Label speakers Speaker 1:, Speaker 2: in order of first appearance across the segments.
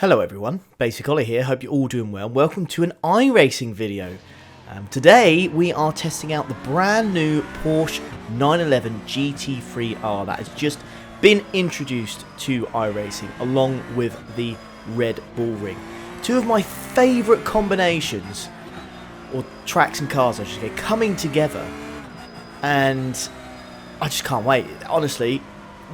Speaker 1: Hello everyone, Basic Ollie here, hope you're all doing well. Welcome to an iRacing video. Today we are testing out the brand new Porsche 911 GT3 R that has just been introduced to iRacing along with the Red Bull Ring. Two of my favourite combinations, or tracks and cars I should say, coming together, and I just can't wait. Honestly,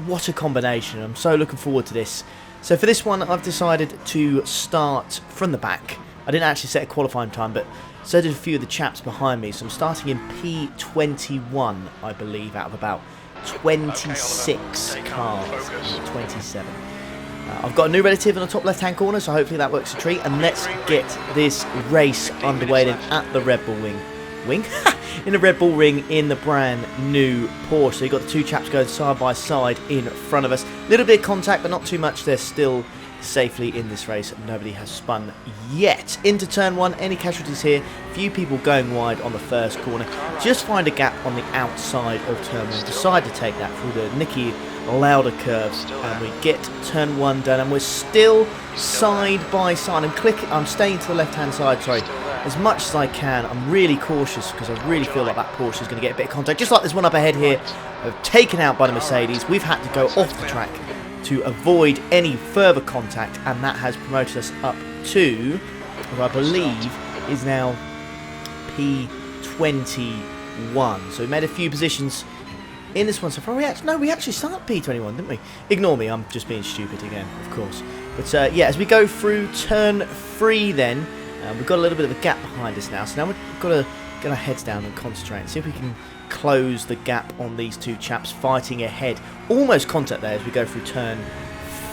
Speaker 1: what a combination. I'm so looking forward to this. So for this one I've decided to start from the back. I didn't actually set a qualifying time, but so did a few of the chaps behind me. So I'm starting in P21, I believe, out of about 26 cars, 27. I've got a new relative in the top left hand corner, so hopefully that works a treat. And let's get this race underway then at the Red Bull Ring. In the Red Bull Ring in the brand new Porsche. So you've got the two chaps going side by side in front of us. A little bit of contact, but not too much. They're still safely in this race. Nobody has spun yet. Into turn one, any casualties here? Few people going wide on the first corner. Just find a gap on the outside of turn one. Decide to take that through the Niki Lauda curves, and we get turn one done, and we're still side by side. I'm staying to the left hand side, sorry, as much as I can. I'm really cautious because I really feel like that Porsche is going to get a bit of contact, just like this one up ahead here, taken out by the Mercedes. We've had to go off the track to avoid any further contact, and that has promoted us up to what I believe is now P21. So we made a few positions in this one so far. We actually started P21, didn't we? Ignore me, I'm just being stupid again, of course. But yeah, as we go through turn 3 then, we've got a little bit of a gap behind us now. So now we've got to get our heads down and concentrate and see if we can close the gap on these two chaps fighting ahead. Almost contact there as we go through turn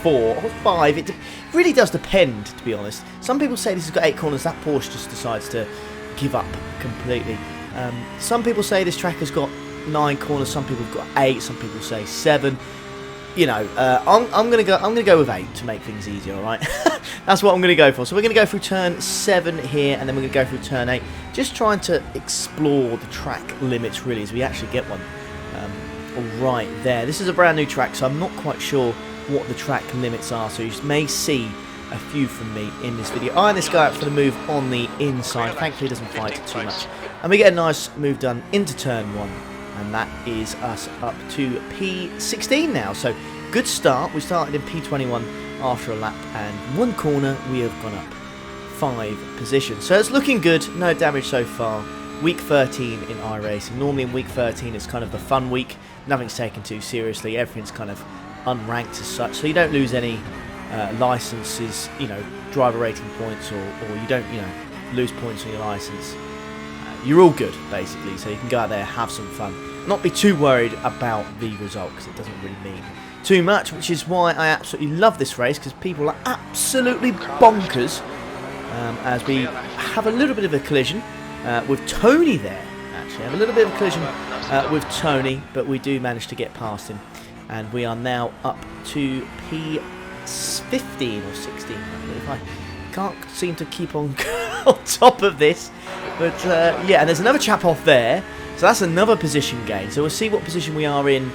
Speaker 1: 4 or 5. It really does depend, to be honest. Some people say this has got 8 corners. That Porsche just decides to give up completely. Some people say this track has got 9 corners. Some people have got 8. Some people say 7. You know, I'm gonna go with 8 to make things easier. All right, that's what I'm gonna go for. So we're gonna go through turn 7 here, and then we're gonna go through turn 8, just trying to explore the track limits really as we actually get one. Right there, this is a brand new track, so I'm not quite sure what the track limits are. So you may see a few from me in this video. Eyeing this guy up for the move on the inside. Thankfully, he doesn't fight too much, and we get a nice move done into turn 1. And that is us up to P16 now. So good start. We started in P21 after a lap, and 1 corner we have gone up 5 positions. So it's looking good. No damage so far. Week 13 in iRacing. Normally in week 13 it's kind of the fun week. Nothing's taken too seriously. Everything's kind of unranked as such. So you don't lose any licenses, you know, driver rating points, or you don't, you know, lose points on your license. You're all good, basically, so you can go out there, have some fun. Not be too worried about the result, because it doesn't really mean too much, which is why I absolutely love this race, because people are absolutely bonkers. As we have a little bit of a collision with Tony there, actually. Have a little bit of a collision with Tony, but we do manage to get past him. And we are now up to P15 or 16, I believe. I can't seem to keep on on top of this. But yeah, and there's another chap off there, so that's another position gain. So we'll see what position we are in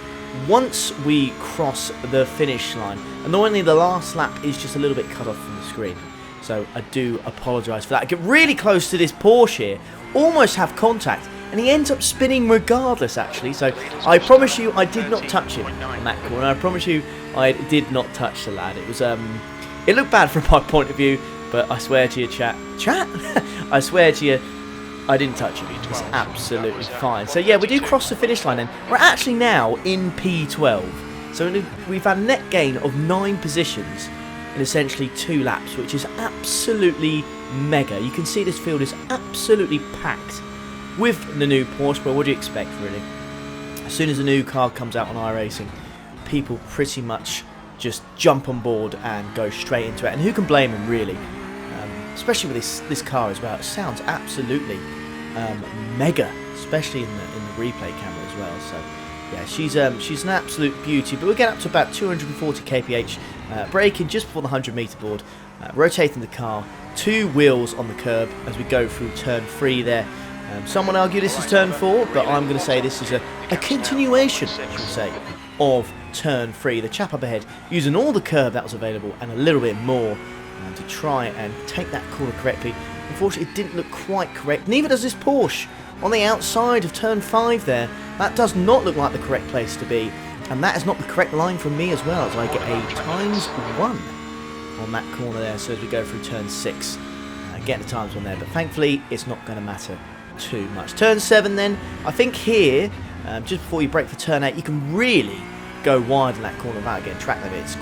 Speaker 1: once we cross the finish line. Annoyingly, the last lap is just a little bit cut off from the screen, so I do apologise for that. I get really close to this Porsche here, almost have contact, and he ends up spinning regardless, actually. So I promise you I did not touch him on that corner. I promise you I did not touch the lad. It was it looked bad from my point of view, but I swear to you, chat? I swear to you, I didn't touch him. It was absolutely fine. So yeah, we do cross the finish line then. We're actually now in P12. So we've had a net gain of 9 positions in essentially 2 laps, which is absolutely mega. You can see this field is absolutely packed with the new Porsche, but what do you expect, really? As soon as a new car comes out on iRacing, people pretty much just jump on board and go straight into it. And who can blame them, really? Especially with this car as well. It sounds absolutely mega, especially in the replay camera as well. So yeah, she's an absolute beauty. But we're getting up to about 240 kph, braking just before the 100-meter board, rotating the car, 2 wheels on the curb as we go through turn 3 there. Someone argue this is turn 4, but I'm going to say this is a continuation, I should say, of turn 3. The chap up ahead using all the curb that was available and a little bit more to try and take that corner correctly. Unfortunately, it didn't look quite correct. Neither does this Porsche. On the outside of turn 5 there, that does not look like the correct place to be. And that is not the correct line from me as well, as I get a ×1 on that corner there. So as we go through turn 6, get the times on there. But thankfully, it's not going to matter too much. Turn 7 then, I think here, just before you break for turn 8, you can really go wide in that corner without getting track limit. It's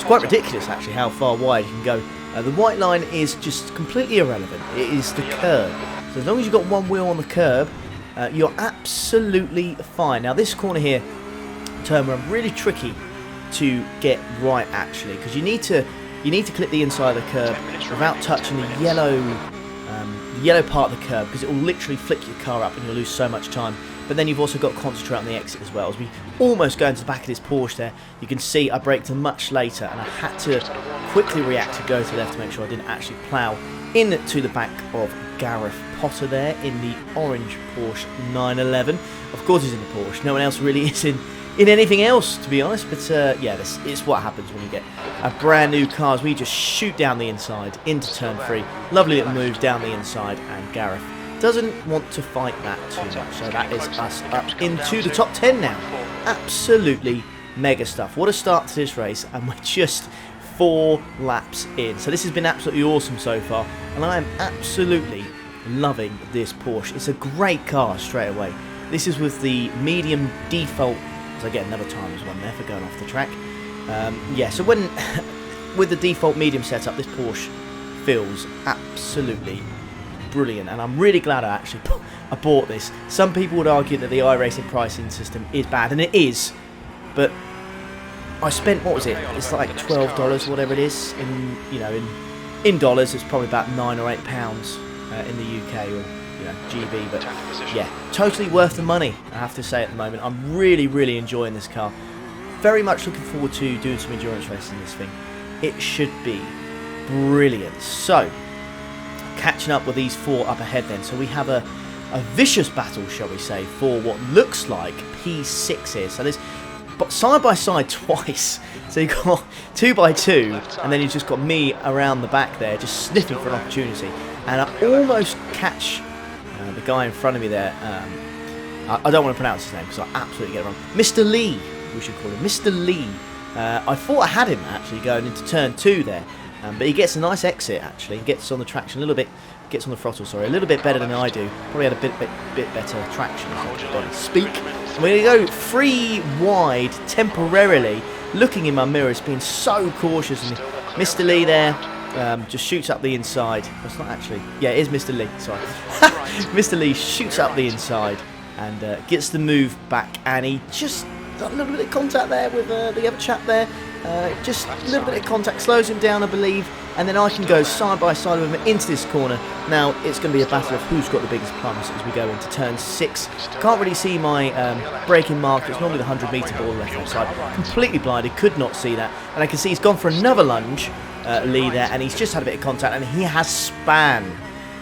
Speaker 1: quite ridiculous actually how far wide you can go. The white line is just completely irrelevant. It is the curb. So as long as you've got one wheel on the curb, you're absolutely fine. Now this corner here, turn 1, really tricky to get right actually, because you need to clip the inside of the curb without touching the yellow part of the curb, because it will literally flick your car up and you'll lose so much time. But then you've also got to concentrate on the exit as well. As we almost go into the back of this Porsche there, you can see I braked much later and I had to quickly react to go to the left to make sure I didn't actually plough into the back of Gareth Potter there in the orange Porsche 911. Of course he's in the Porsche, no one else really is in anything else, to be honest. But yeah, this is what happens when you get a brand new car. As we just shoot down the inside into turn 3. Lovely little moves down the inside, and Gareth doesn't want to fight that too much. So that is us up into the top 10 now. Absolutely mega stuff. What a start to this race, and we're just 4 laps in. So this has been absolutely awesome so far, and I am absolutely loving this Porsche. It's a great car straight away. This is with the medium default. So I get another times one there for going off the track. Yeah, so when with the default medium setup, this Porsche feels absolutely brilliant, and I'm really glad I bought this. Some people would argue that the iRacing pricing system is bad, and it is, but I spent, what was it? It's like $12, whatever it is, in dollars. It's probably about £9 or £8 in the UK, or GB, but yeah, totally worth the money, I have to say at the moment. I'm really enjoying this car. Very much looking forward to doing some endurance racing in this thing. It should be brilliant. So, catching up with these 4 up ahead then. So we have a vicious battle, shall we say, for what looks like P6 here. So there's side by side twice. So you've got 2x2, and then you've just got me around the back there, just sniffing for an opportunity. And I almost catch the guy in front of me there. I don't want to pronounce his name because I absolutely get it wrong. Mr. Lee, we should call him. Mr. Lee. I thought I had him actually going into turn 2 there. But he gets a nice exit actually. He gets on the traction a little bit, gets on the throttle, sorry, a little bit better than I do. Probably had a bit better traction, so speak. We're going to go 3 wide temporarily, looking in my mirrors, being so cautious. And Mr. Lee there just shoots up the inside. Well, it's not actually, yeah, it is Mr. Lee, sorry. Mr. Lee shoots up the inside and gets the move back, and he just got a little bit of contact there with the other chap there. Just a little bit of contact, slows him down I believe, and then I can go side by side with him into this corner. Now it's going to be a battle of who's got the biggest plums as we go into turn 6. Can't really see my braking mark. It's normally the 100-metre ball left hand side. Completely blinded, could not see that, and I can see he's gone for another lunge, Lee there, and he's just had a bit of contact, and he has span.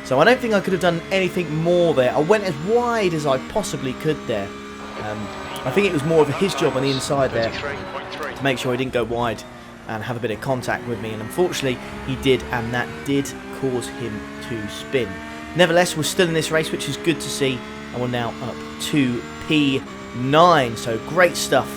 Speaker 1: So I don't think I could have done anything more there. I went as wide as I possibly could there. I think it was more of his job on the inside there to make sure he didn't go wide and have a bit of contact with me, and unfortunately he did, and that did cause him to spin. Nevertheless, we're still in this race, which is good to see, and we're now up to P9, so great stuff.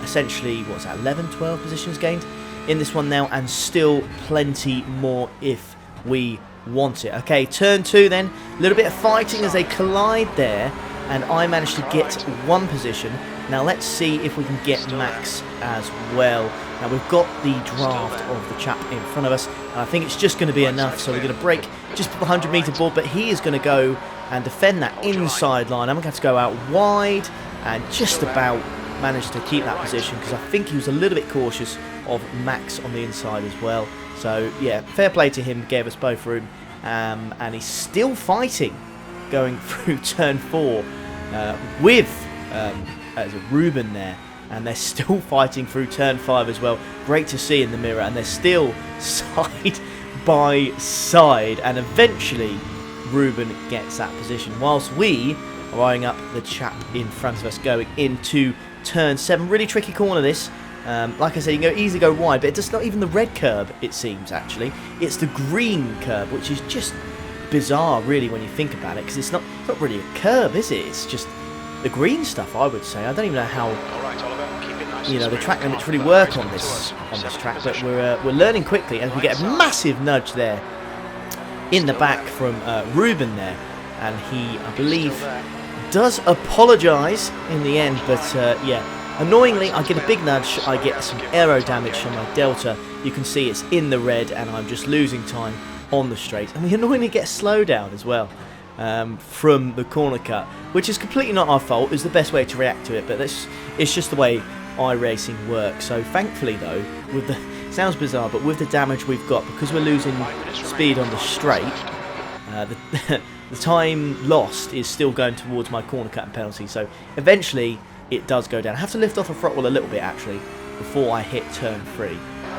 Speaker 1: Essentially, what's that, 11, 12 positions gained in this one now, and still plenty more if we want it. Okay, turn 2 then, a little bit of fighting as they collide there, and I managed to get 1 position. Now let's see if we can get Max as well. Now we've got the draft of the chap in front of us, and I think it's just going to be enough, so we're going to break just the 100-metre board, but he is going to go and defend that inside line. I'm going to have to go out wide and just about manage to keep that position, because I think he was a little bit cautious of Max on the inside as well. So yeah, fair play to him, gave us both room, and he's still fighting going through turn 4 with Ruben there, and they're still fighting through turn 5 as well. Great to see in the mirror, and they're still side by side, and eventually Ruben gets that position whilst we are eyeing up the chap in front of us going into turn 7. Really tricky corner this. Like I said, you can easily go wide, but it's not even the red curb, it seems, actually. It's the green curb, which is just bizarre, really, when you think about it, because it's not really a curb, is it? It's just the green stuff, I would say. I don't even know how, the track limits really work on this track, but we're learning quickly, and we get a massive nudge there in the back from Ruben there, and he, I believe, does apologise in the end, but yeah, annoyingly I get a big nudge, I get some aero damage on my Delta. You can see it's in the red, and I'm just losing time on the straight, and we annoyingly get a slowdown as well from the corner cut, which is completely not our fault. It's the best way to react to it, but it's just the way iRacing works. So thankfully though, with the, sounds bizarre, but with the damage we've got, because we're losing speed on the straight, the time lost is still going towards my corner cut and penalty, so eventually it does go down. I have to lift off the throttle a little bit actually before I hit turn 3.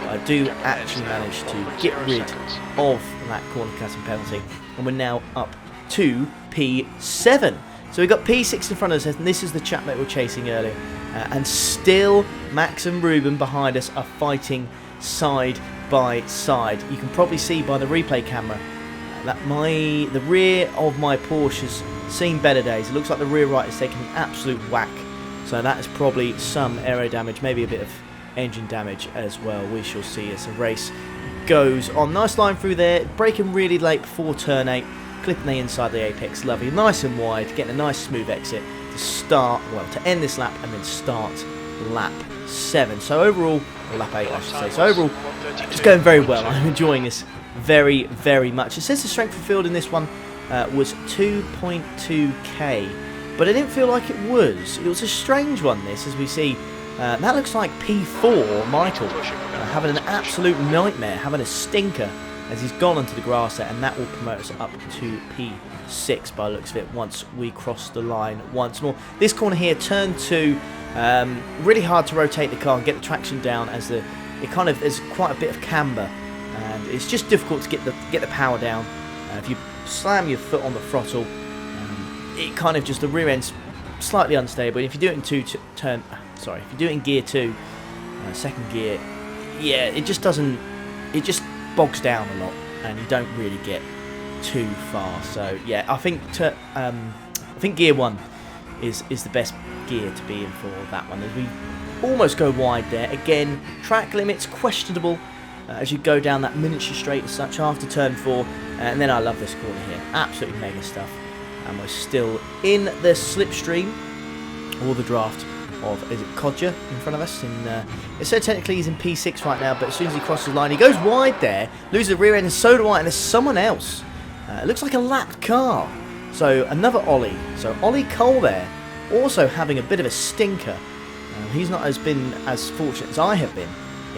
Speaker 1: I do actually manage to get rid of that corner cut and penalty, and we're now up to P7. So we've got P6 in front of us, and this is the chap that we were chasing earlier, and still Max and Ruben behind us are fighting side by side. You can probably see by the replay camera that the rear of my Porsche has seen better days. It looks like the rear right is taking an absolute whack, so that is probably some aero damage, maybe a bit of engine damage as well. We shall see as the race goes on. Nice line through there, braking really late before turn 8, clipping the inside the apex, lovely, nice and wide, getting a nice smooth exit to start, well, to end this lap and then start lap 7. So overall, or lap 8 I should say, so overall it's going very well. I'm enjoying this very, very much. It says the strength of field in this one was 2.2k, but I didn't feel like it was. It was a strange one, this, as we see. That looks like P4, Michael, having an absolute nightmare, having a stinker as he's gone onto the grass there, and that will promote us up to P6 by the looks of it once we cross the line once more. This corner here, turn 2, really hard to rotate the car and get the traction down, as it kind of is quite a bit of camber, and it's just difficult to get the power down. If you slam your foot on the throttle, it kind of just, the rear end's slightly unstable. If you do it in if you do it in gear 2, second gear, yeah, it just bogs down a lot, and you don't really get too far. So yeah, I think gear 1 is the best gear to be in for that one, as we almost go wide there. Again, track limits questionable as you go down that miniature straight as such after turn 4, and then I love this corner here, absolutely mega stuff, and we're still in the slipstream or the draft of, is it Kodja in front of us? It said technically he's in P6 right now, but as soon as he crosses the line, he goes wide there, loses the rear end, and so do I, and there's someone else. It looks like a lapped car. So another Ollie. So Ollie Cole there, also having a bit of a stinker. He's not been as fortunate as I have been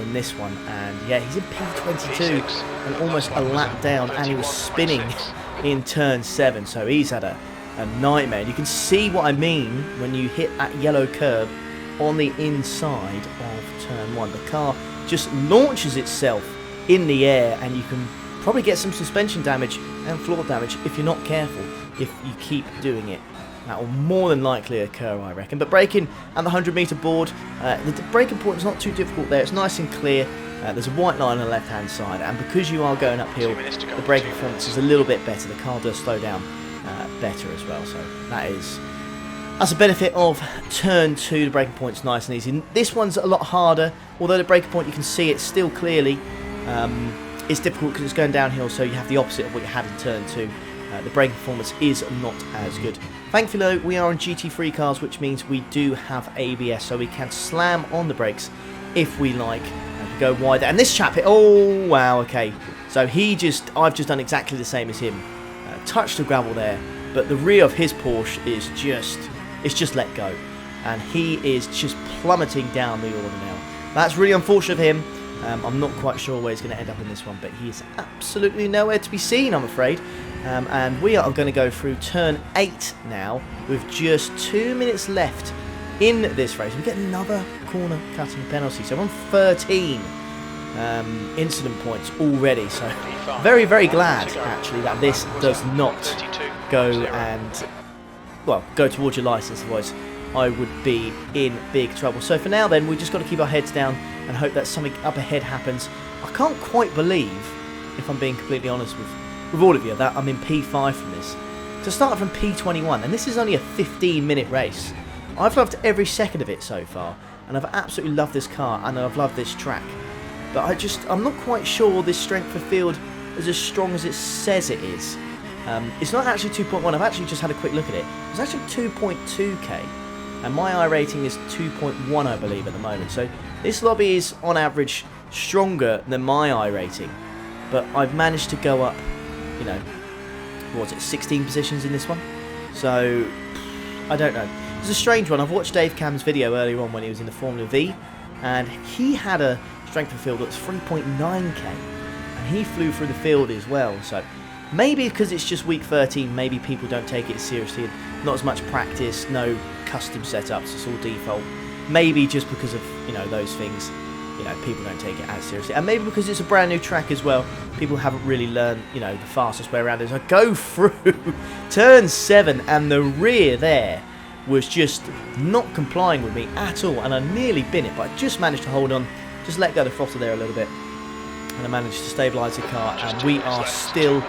Speaker 1: in this one, and yeah, he's in P22 and almost a lap down, and he was spinning in turn 7, so he's had a nightmare. And you can see what I mean when you hit that yellow curb on the inside of turn 1. The car just launches itself in the air, and you can probably get some suspension damage and floor damage if you're not careful. If you keep doing it, that will more than likely occur, I reckon. But braking at the 100-metre board, the braking point is not too difficult there. It's nice and clear. There's a white line on the left-hand side, and because you are going uphill, the braking performance is a little bit better. The car does slow down better as well, so that's a benefit of turn 2. The braking point's nice and easy. This one's a lot harder, although the braking point, you can see it still clearly. It's difficult because it's going downhill, so you have the opposite of what you had in turn 2. The braking performance is not as good. Thankfully though, we are on GT3 cars, which means we do have ABS, so we can slam on the brakes if we like and go wider. And this chap, oh wow, okay, so I've just done exactly the same as him. Touched the gravel there, but the rear of his Porsche is just let go, and he is just plummeting down the order now. That's really unfortunate of him. I'm not quite sure where he's going to end up in this one, but he is absolutely nowhere to be seen, I'm afraid. And we are going to go through turn 8 now, with just 2 minutes left in this race. We get another corner cutting penalty, so we're on 13 incident points already. So very, very glad actually that this does not go towards your license. Otherwise, I would be in big trouble. So for now then, we've just got to keep our heads down and hope that something up ahead happens. I can't quite believe, if I'm being completely honest with all of you, that I'm in P5 from this. To start from P21, and this is only a 15-minute race. I've loved every second of it so far, and I've absolutely loved this car, and I've loved this track. But I'm not quite sure this strength of field is as strong as it says it is. It's not actually 2.1, I've actually just had a quick look at it. It's actually 2.2k, and my iRating is 2.1, I believe, at the moment. So this lobby is, on average, stronger than my iRating. But I've managed to go up, you know, what was it, 16 positions in this one? So, I don't know. It's a strange one. I've watched Dave Cam's video earlier on when he was in the Formula V, and he had a strength of field that's 3.9k, and he flew through the field as well. So, maybe because it's just week 13, maybe people don't take it seriously, not as much practice, no custom setups, it's all default. Maybe just because of, you know, those things, you know, people don't take it as seriously. And maybe because it's a brand new track as well, people haven't really learned, you know, the fastest way around it. So I go through turn 7, and the rear there was just not complying with me at all, and I nearly bin it, but I just managed to hold on, just let go of the throttle there a little bit, and I managed to stabilise the car, and we are still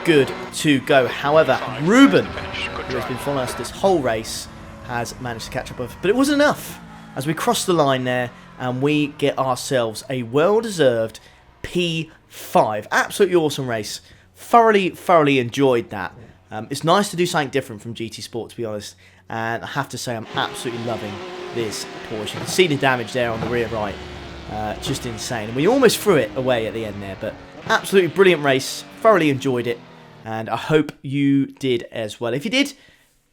Speaker 1: good to go. However, Ruben, who has been following us this whole race, has managed to catch up with, but it wasn't enough as we crossed the line there, and we get ourselves a well-deserved P5. Absolutely awesome race. Thoroughly enjoyed that. It's nice to do something different from GT Sport, to be honest, and I have to say I'm absolutely loving this Porsche. You can see the damage there on the rear right. Just insane. And we almost threw it away at the end there, but absolutely brilliant race. Thoroughly enjoyed it, and I hope you did as well. If you did,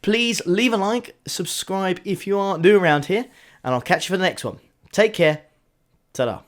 Speaker 1: please leave a like, subscribe if you are new around here, and I'll catch you for the next one. Take care. Ta-da.